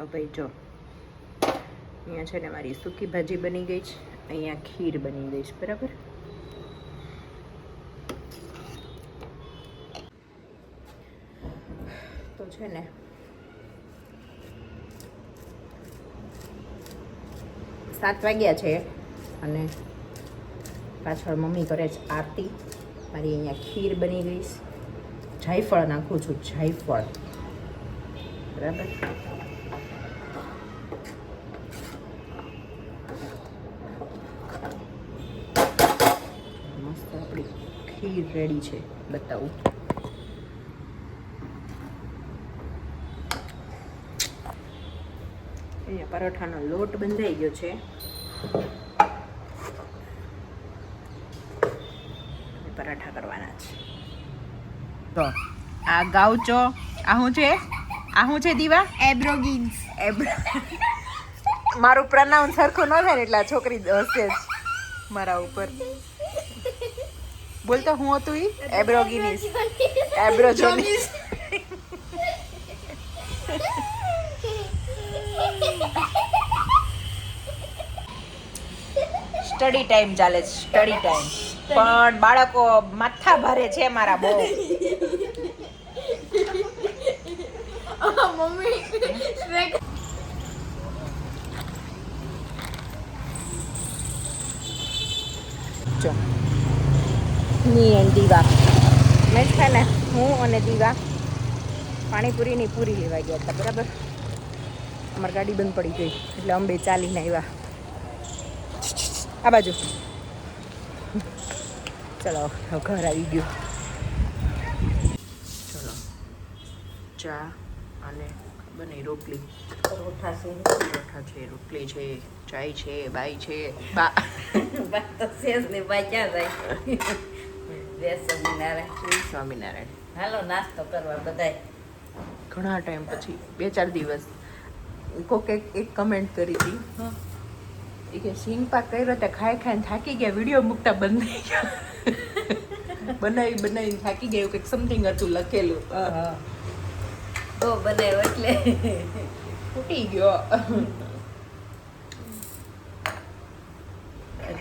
ભાઈ જો અહીંયા છે ને મારી સૂકી ભાજી બની ગઈ છે, અહીંયા ખીર બની ગઈ છે, બરાબર. તો છે ને 7 વાગ્યા છે અને પાછળ મમ્મી કરે છે આરતી. મારી અહીંયા ખીર બની ગઈ છે. જાયફળ નાખું છું, જાયફળ, બરાબર. મસ્ત આપણી ખીર રેડી છે, બતાવું. અહીંયા પરોઠાનો લોટ બંધાઈ ગયો છે. પરાઠા કરવાના છે. તો આ ગાઉચો, આ શું છે? આ શું છે દીવા? એબ્રોગીન્સ. મારું પ્રનાઉન્સ સરખું ન થાય ને એટલે આ છોકરી હસે જ મારા ઉપર. બોલતો હું હતું ઈ એબ્રોગીનીસ, એબ્રોજોનીસ. સ્ટડી ટાઈમ ચાલે છે, સ્ટડી ટાઈમ. પણ બાળકો માથા ભારે છે મારા બહુ. મમ્મી જો ની એન્ડ દીવા મેં છે ને હું અને દીવા પાણીપુરીની પૂરી લેવા ગયા હતા, બરાબર. અમારી ગાડી બંધ પડી ગઈ એટલે અમે બે ચાલીને આવ્યા આ બાજુ. ચલો ઘર આવી ગયું. ચલો ચા અને બને રોટલી, પરોઠા છે, રોટલી છે, ચાય છે, બાઈ છે. બા તો સેજ ને બાઈ ક્યાં જાય? જય સ્વામિનારાયણ. સ્વામિનારાયણ. હાલો નાસ્તો કરવા બધાય. ઘણા ટાઈમ પછી 2-4 દિવસ કોકે એક કમેન્ટ કરી હતી કે સિંગ પાક કર્યો તો ખાઈ ખાઈને થાકી ગયા, વિડીયો મૂકતા બંધ થઈ ગયા. બનાવીને થાકી ગયું, કંઈક સમથિંગ હતું લખેલું. તો બનાવ્યો એટલે ફૂટી ગયો.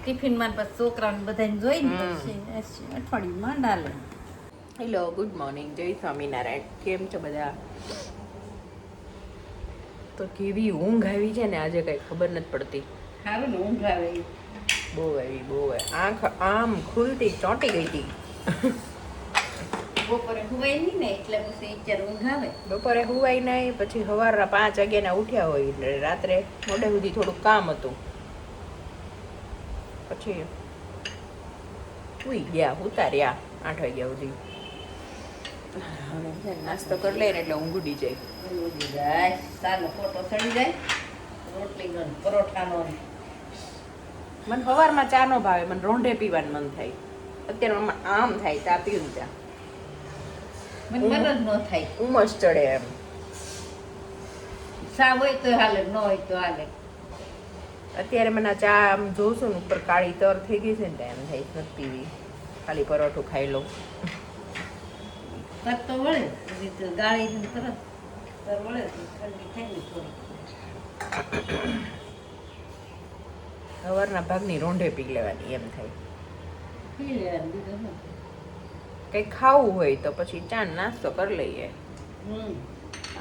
ટિફિન માં પછી છોકરાને બધાને જોઈને અઠવાડિયું માંડા લે. હેલો, ગુડ મોર્નિંગ, જય સ્વામિનારાયણ. કેમ છો બધા? તો કેવી ઊંઘ આવી છે ને આજે, કઈ ખબર નથી પડતી. સારું ને ઊંઘ આવે. બહુ આવી. આંખ આમ ખુલતી ચોંટી ગઈ હતી. બપોરે હુવાય નહીં ને એટલે પછી અત્યારે ઊંઘ આવે. બપોરે હુવાય નહીં, પછી સવારના 5 વાગ્યાના ઉઠ્યા હોય એટલે રાત્રે મોડે સુધી થોડુંક કામ હતું, પછી સુઈ ગયા, ઉતાર્યા 8 વાગ્યા સુધી. હવે નાસ્તો કરી લઈને એટલે ઊંઘ ઉડી જાય. સાનો ફોટો ચડી જાય, રોટલીનો પરોઠાનો. મને સવારમાં ચા નો ભાવે, મને રોંઢે પીવાનું મન થાય. અત્યારે મને આમ થાય ચા પીવું ચા, મને મન જ ન થાય. ઉમસ ચડે એમ. સા હોય તો હાલે, ન હોય તો હાલે. અત્યારે મને આ ચા આમ જોઉં છું ને ઉપર કાળી તર થઈ ગઈ છે ને એમ થાય નથી પીવી, ખાલી પરોઠું ખાઈ લઉં. તર તો વળે, ગાળી તરત તર વળે, ઠંડી થાય ને થોડી. સવારના ભાગની રોંઢે પી લેવાની એમ થાય. પી લેવાનું બીજું શું. કંઈક ખાવું હોય તો પછી ચા નાસ્તો કરી લઈએ. હમ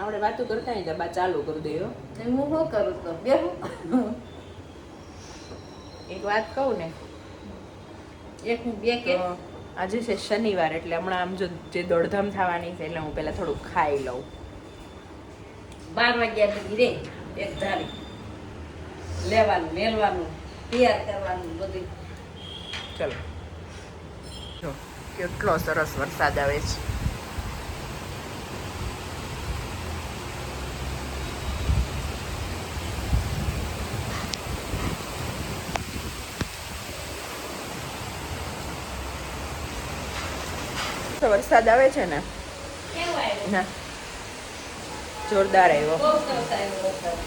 આપણે વાતો કરતા હોય તો બા ચાલુ કરી દઈએ. હું શું કરું તો બેહું. એક વાત કહું ને, એક હું બે કે તો આજે છે શનિવાર એટલે હમણાં આમ જો જે દોડધામ થવાની છે એટલે હું પહેલાં થોડુંક ખાઈ લઉં. 12 વાગ્યા લગી રે એક ધારી લેવાનું, મેલવાનું, તૈયાર કરવાનું બધું. ચલો જો કેટલો સરસ વરસાદ આવે છે. વરસાદ આવે છે ને, કેવો આવ્યો? ના જોરદાર આવ્યો. બહુ સરસ આવ્યો વરસાદ.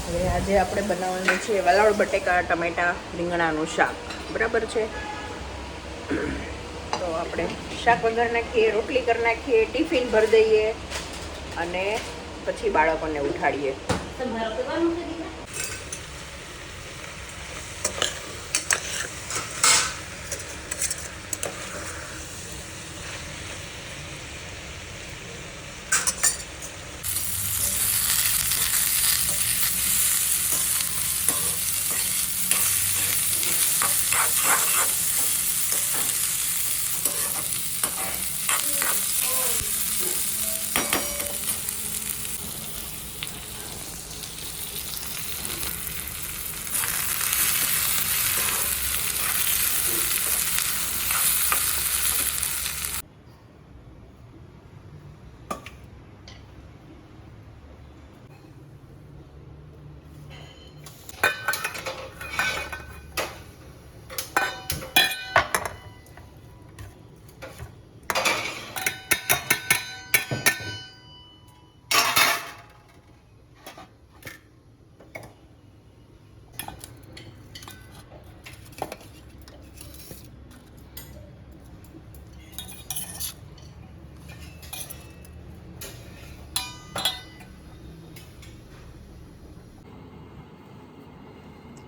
હવે આજે આપણે બનાવવાનું છે વાલોળ બટેકા ટમેટા રીંગણાનું શાક, બરાબર છે. તો આપણે શાક વઘાર નાખીએ, રોટલી કરી નાખીએ, ટિફિન ભરી દઈએ અને પછી બાળકોને ઉઠાડીએ. તમારો પીવાનું છે દીકરા?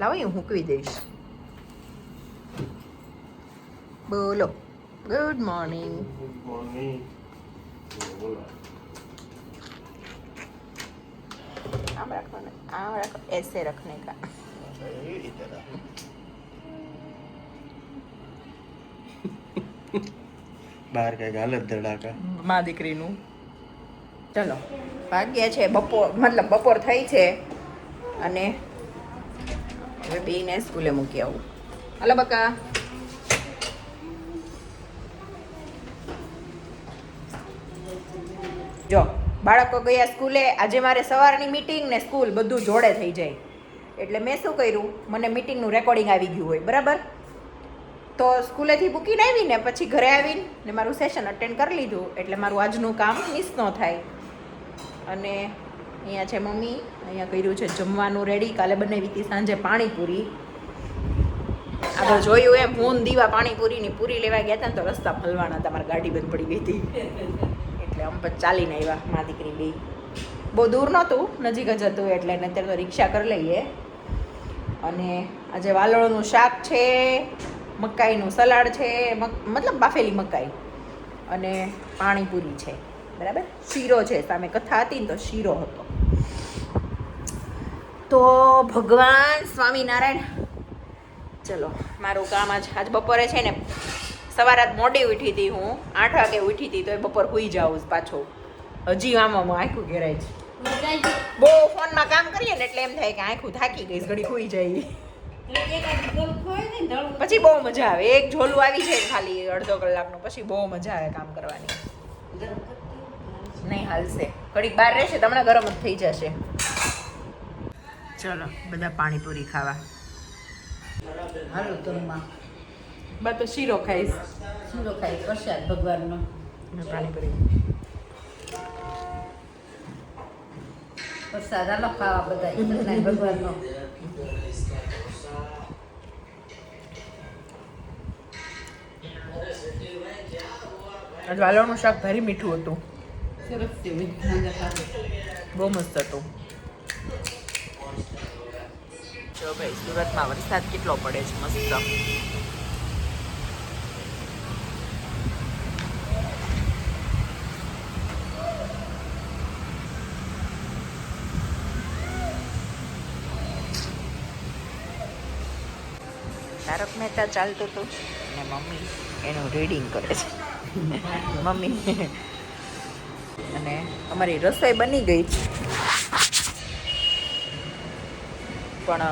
લાવો હું મૂકવી દઈશ. બોલો ગુડ મોર્નિંગ. આમ રાખવાનું, આમ રાખો, ऐसे रखने का. બહાર કઈ હાલત ધડાકા. માં દીકરીનું. ચલો ભાગ્યા છે બપોર, મતલબ બપોર થઈ છે અને હવે બેને સ્કૂલે મૂકી આવું. હલો બકા. જો બાળકો ગયા સ્કૂલે. આજે મારે સવારની મીટિંગ ને સ્કૂલ બધું જોડે થઈ જાય એટલે મેં શું કર્યું, મને મીટિંગનું રેકોર્ડિંગ આવી ગયું હોય બરાબર, તો સ્કૂલેથી મૂકીને આવીને પછી ઘરે આવીને ને મારું સેશન અટેન્ડ કરી લીધું એટલે મારું આજનું કામ મિસ ન થાય. અને અહીંયા છે મમ્મી, અહીંયા કર્યું છે જમવાનું રેડી. કાલે બનાવી હતી સાંજે પાણીપુરી. આગળ જોયું એમ હું દીવા પાણીપુરીની પૂરી લેવા ગયા હતા ને તો રસ્તા હલવાના હતા, મારી ગાડી બંધ પડી ગઈ હતી એટલે અમે પછી ચાલીને આવ્યા મા દીકરી બે. બહુ દૂર નહોતું, નજીક જ હતું એટલે અત્યારે તો રિક્ષા કરી લઈએ. અને આજે વાલોળનું શાક છે, મકાઈનું સલાડ છે, મતલબ બાફેલી મકાઈ, અને પાણીપુરી છે બરાબર. શીરો છે, સામે કથા હતી ને તો શીરો હતો. તો ભગવાન સ્વામિનારાયણ. ચલો મારું કામ આજ બપોરે છે ને સવારે મોડી ઉઠી હતી હું, 8 વાગે ઉઠી હતી તો એ બપોર સૂઈ જાઉં પાછો. હજી આમાં આખું ઘેરાય છે. બહુ ફોનમાં કામ કરીએ ને એટલે એમ થાય કે આખું થાકી ગઈ, ઘડી સૂઈ જાય. પછી બહુ મજા આવે. એક ઝોલું આવી જાય ખાલી અડધો કલાકનું, પછી બહુ મજા આવે કામ કરવાની. નહીં હાલશે, ઘડીક બહાર રહેશે તો હમણાં ગરમ જ થઈ જશે. ચલો બધા પાણીપુરી ખાવા. હાલો જમવા. બા તો શીરો ખાઈશ. શીરો ખાઈ પ્રસાદ ભગવાનનો. પાણીપુરી પ્રસાદ હાલો ખાવા બધા ભગવાનનો. વાલોળનું શાક ભારી મીઠું હતું, સરસ છે. બહુ મસ્ત હતું. જો ભાઈ સુરતમાં વરસાદ કેટલો પડે છે મસ્ત. તારક મહેતા ચાલતું હતું અને મમ્મી એનું રીડિંગ કરે છે. મમ્મી અને અમારી રસોઈ બની ગઈ છે પણ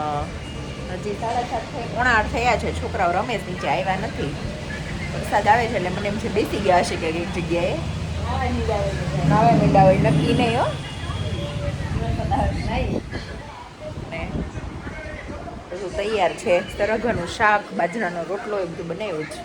હજી 7:30 પોણા 8 થયા છે. છોકરાઓ રમેશ નીચે આવ્યા નથી. વરસાદ આવે છે એટલે મને એમ છે બેસી ગયા હશે કે એક જગ્યાએ નાવા મીંડા હોય, નક્કી નહીં હો. ને બધું તૈયાર છે. સરગવાનું શાક, બાજરાનો રોટલો એ બધું બનાવ્યું છે.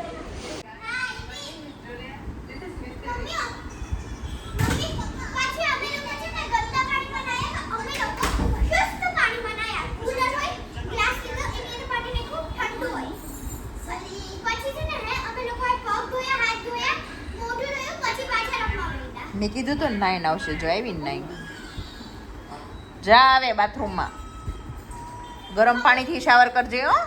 મેં કીધું તો 9 આવશે, જો આવી ને 9. જા આવે બાથરૂમમાં. ગરમ પાણીથી શાવર કરજે હો.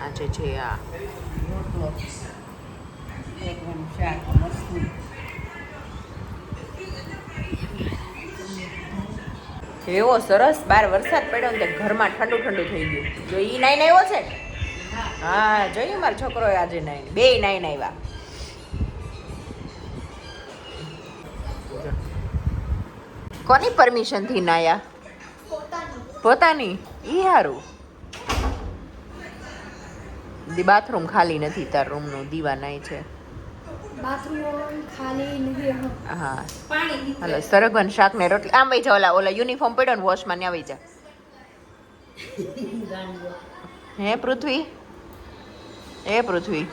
આજે છે આ રોટલો એકનું શાક મરચું એવો સરસ બાર વરસાદ પડ્યો ને તે ઘરમાં ઠંડુ ઠંડુ થઈ ગયું. જો ઈ નાઈને આવ્યો છે. હા જોયું મારો છોકરો આજે નાઈને બે નાઈને આવ્યા. કોની પરમિશન થી નાયા? પોતાની. ઈ હારું. બાથરૂમ ખાલી નથી તાર રૂમ નું. દીવા નાય છે. બાથરૂમ ખાલી નથી. હા હાલો સરગવન શાક ને રોટલી. આમ વઈ જા ઓલા યુનિફોર્મ પડ્યો ને વોશમાં ત્યાં વઈ જા. હે પૃથ્વી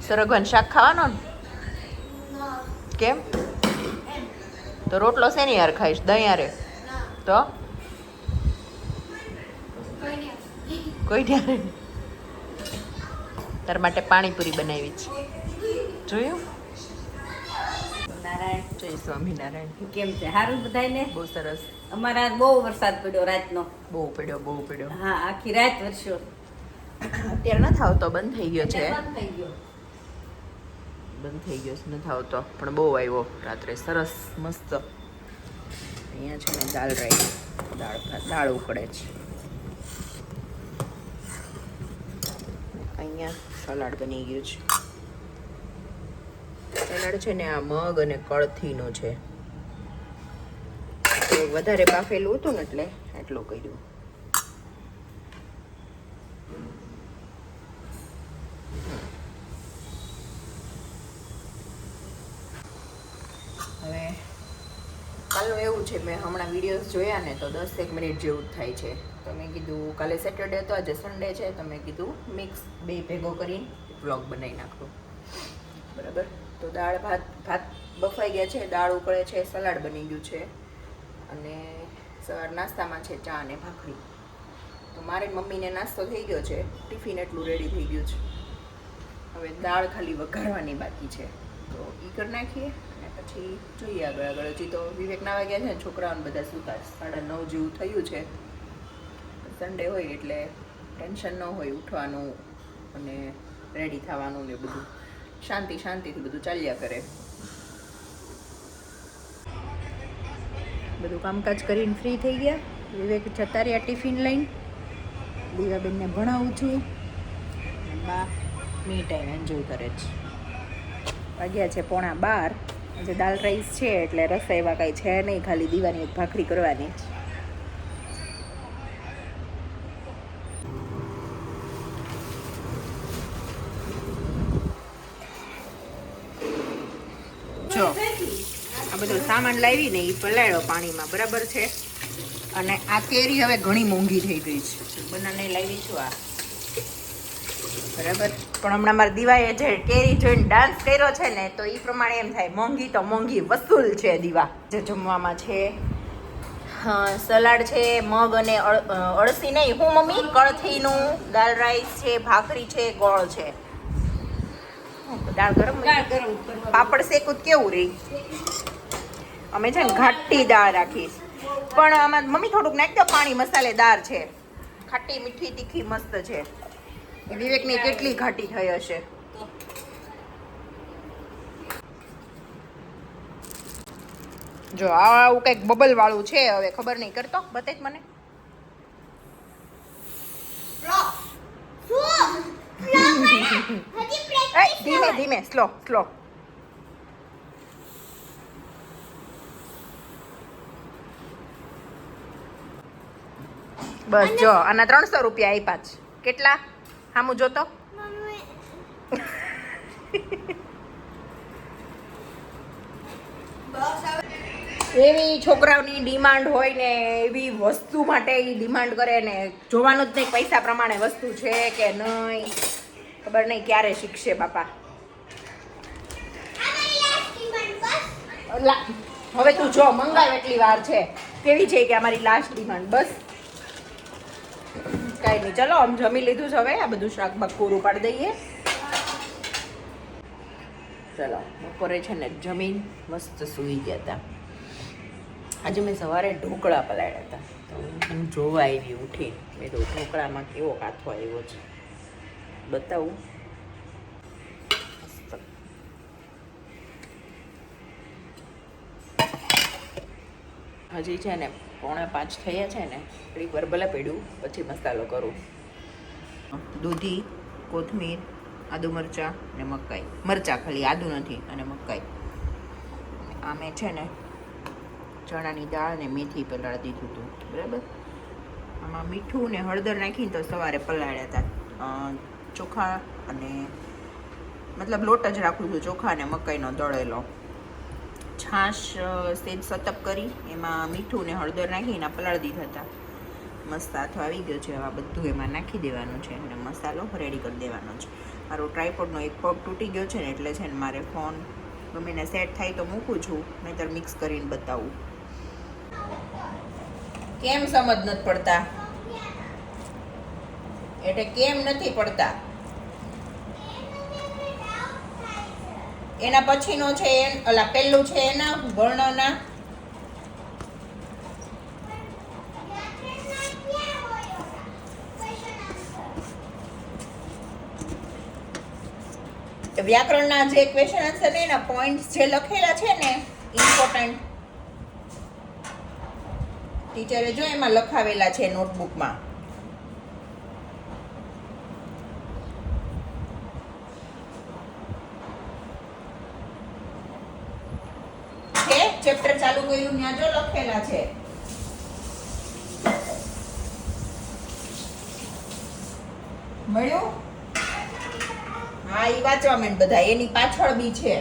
સરગવન શાક ખાવાનો ને? કેમ? તો રોટલો શેની યાર ખાઈશ? દહીં યારે તો કોઈ ત્યારે તાર માટે પાણીપુરી બનાવી છે. જોયું? નારાયણ જય સ્વામિનારાયણ. કેમ છે? સારું બધાયને? બહુ સરસ. અમારા બહુ વરસાદ પડ્યો રાતનો. બહુ પડ્યો. હા આખી રાત વરસ્યો. અત્યારે નથી આવતો, બંધ થઈ ગયો છે. બંધ થઈ ગયો. નથી આવતો પણ બહુ આવ્યો રાત્રે. સરસ મસ્ત. અહીંયા છે ને દાળ રાઈ, દાળ ઉકળે છે. અહીંયા સલાડ બની ગયું છે. સલાડ છે ને આ મગ અને કળથીનું છે. તો વધારે બાફેલું હતું ને એટલે એટલું કર્યું. હવે કાલનું એવું છે, મેં હમણાં વિડીયોઝ જોયા ને તો 10 મિનિટ જેવું જ થાય છે. તો મેં કીધું કાલે સેટરડે હતો, આજે સન્ડે છે, તો મેં કીધું મિક્સ બે ભેગો કરીને વ્લોગ બનાવી નાખું. બરાબર. તો દાળ ભાત બફાઈ ગયા છે, દાળ ઉકળે છે, સલાડ બની ગયું છે અને સવાર નાસ્તામાં છે ચા અને ભાખરી. તો મારી મમ્મીને નાસ્તો થઈ ગયો છે, ટિફિન એટલું રેડી થઈ ગયું છે. હવે દાળ ખાલી વઘારવાની બાકી છે, તો એ કરી નાખીએ અને પછી જોઈએ આગળ. હજી તો વિવેક નાવા ગયા છે ને, છોકરાઓને બધા સૂતા 9:30 જેવું થયું છે. સન્ડે હોય એટલે ટેન્શન ન હોય ઉઠવાનું અને રેડી થવાનું ને બધું. શાંતિથી બધું ચાલ્યા કરે. બધું કામકાજ કરીને ફ્રી થઈ ગયા. વિવેક જતા રહ્યા ટિફિન લઈને. દીવાબેનને ભણાવું છું. બા મી ટાઈમ એન્જોય કરે છે. વાગ્યા છે 11:15. આજે દાલ રાઈસ છે એટલે રસોઈ એવા કાંઈ છે નહીં, ખાલી દીવાની એક ભાખરી કરવાની છે. જો આ બધો સામાન લાવી ને એ પલાળ્યો પાણીમાં, બરાબર છે. અને આ કેરી હવે ઘણી મોંઘી થઈ ગઈ છે. બનાને લાવી છું આ, બરાબર. પણ હમણાં મારા દીવાએ જે કેરી જોઈને ડાન્સ કર્યો છે ને, તો એ પ્રમાણે એમ થાય મોંઘી તો મોંઘી વસૂલ છે દીવા. જે જમવામાં છે સલાડ છે, મગ અને અળસી નહીં, હું મમ્મી કળથીનું, દાળ રાઈસ છે, ભાખરી છે, ગોળ છે. દાળ ગરમ પાપડ શેકું કેવું રહી? અમે છે ને ઘાટી દાળ રાખીશ, પણ આમાં મમ્મી થોડુંક નાખી દો પાણી. મસાલેદાર છે, ખાટી મીઠી તીખી મસ્ત છે. વિવેકની કેટલી ઘાટી થઈ હશે. જો આવું કંઈક બબલ વાળું છે, હવે ખબર નહીં, કરતો બતાય મને. ધીમે સ્લો. બસ જો આના 300 રૂપિયા આપ્યા છે. કેટલા? હામું જોતો. એવી છોકરાઓની ડિમાન્ડ હોય ને, એવી વસ્તુ માટે એ ડિમાન્ડ કરે ને, જોવાનું જ નહીં પૈસા પ્રમાણે વસ્તુ છે કે નહીં. ખબર નહીં ક્યારે શીખશે બાપા. હવે તું જો મંગાવ એટલી વાર છે. કેવી છે કે અમારી લાસ્ટ ડિમાન્ડ? બસ કાંઈ નહીં, ચલો આમ જમી લીધું છે. હવે આ બધું શાક બાક પૂરું પાડી દઈએ. ચલો બપોરે છે ને જમીન મસ્ત સૂઈ ગયા હતા. આજે મેં સવારે ઢોકળા પલાળ્યા હતા તો હું જોવા આવી ઉઠી. મેં તો ઢોકળામાં કેવો કાથો આવ્યો છે બતાવું. મસ્ત. હજી છે ને 4:45 થયા છે ને થોડીક વાર ભલે પડ્યું પછી મસાલો કરું. દૂધી, કોથમીર, આદુ મરચાં ને મકાઈ. મરચાં ખાલી, આદુ નથી, અને મકાઈ. આ મેં છે ને ચણાની દાળ ને મેથી પલાળી દીધું હતું બરાબર. આમાં મીઠું ને હળદર નાખીને તો સવારે પલાળ્યા હતા. ચોખા અને મતલબ લોટ જ રાખું છું, ચોખા અને મકાઈનો દળેલો. છાશ સેજ સતપ કરી એમાં મીઠું ને હળદર નાખીને પલાળી દીધા હતા. મસ્ત આથો આવી ગયો છે. આ બધું એમાં નાખી દેવાનું છે અને મસાલો રેડી કરી દેવાનો છે. મારો ટ્રાયપોડનો એક પગ તૂટી ગયો છે ને એટલે છે ને મારે ફોન ગમે સેટ થાય તો મૂકું છું, નહીંતર મિક્સ કરીને બતાવું. કેમ સમજ નથી પડતા? એટલે કેમ નથી પડતા? એના પછીનો છે ઓલા પહેલું છે એના વર્ણના. વ્યાકરણના જે ક્વેશ્ચન આન્સર ને એના પોઈન્ટ્સ જે લખેલા છે ને ઇમ્પોર્ટન્ટ ટીચરે જો એમાં લખાવેલા છે નોટબુકમાં. છે ચેપ્ટર ચાલુ કર્યું ત્યાં જો લખેલા છે. મળ્યું? હા, એ વાંચવા માંડ બધા. એની પાછળ બી છે.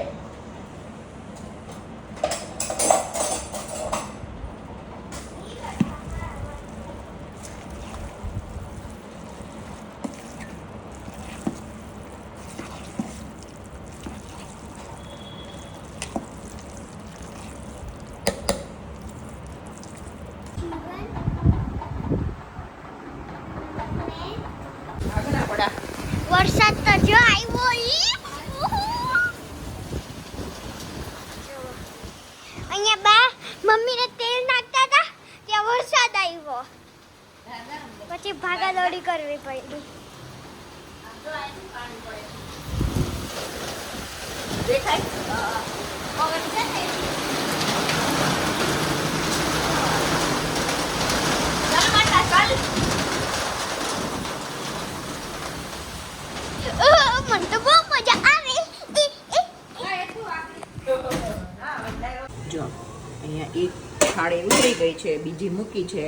આગળ પડા. વરસાદ તો જો આવ્યો અહીંયા બા મમ્મીને તેલ નાખતા હતા ત્યાં વરસાદ આવ્યો પછી ભાગા દોડી કરવી પડી. મને તો બહુ મજા આવે. જો અહીંયા એક થાળી ઉતરી ગઈ છે, બીજી મૂકી છે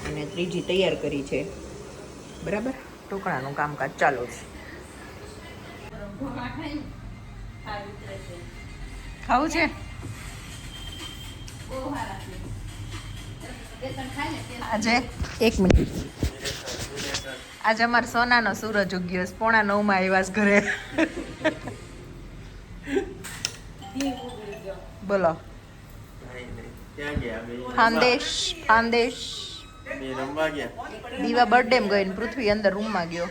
અને ત્રીજી તૈયાર કરી છે બરાબર. ઢોકળાનું કામકાજ ચાલુ છે. ખાવું છે? આજે 1 મિનિટ. આજે અમારે સોનાનો સૂરજ ઉગ્યો છે. 8:45 આવ્યા છે ઘરે. બોલો. ખાનદેશ બે રમવા ગયા. દીવા બર્થડે માં ગઈ ને પૃથ્વી અંદર રૂમમાં ગયો.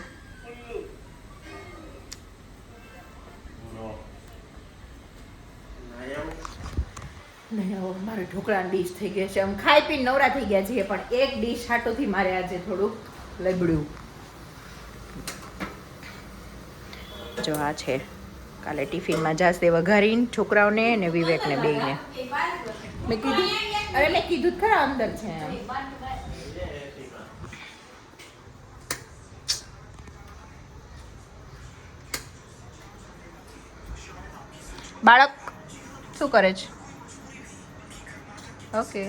મારે ઢોકળાની ડીશ થઈ ગઈ છે. આમ ખાઈ પીને નવરા થઈ ગયા છીએ પણ એક ડીશ હાટોથી મારે આજે થોડુંક લબડ્યું. જો આ છે કાલે ટિફિનમાં જાસ્તે વઘારીને છોકરાઓને ને વિવેકને બેયને મેં કીધું. અરે મેં કીધું ખરા અંદર છે એમ. બાળક શું કરે છે? ઓકે.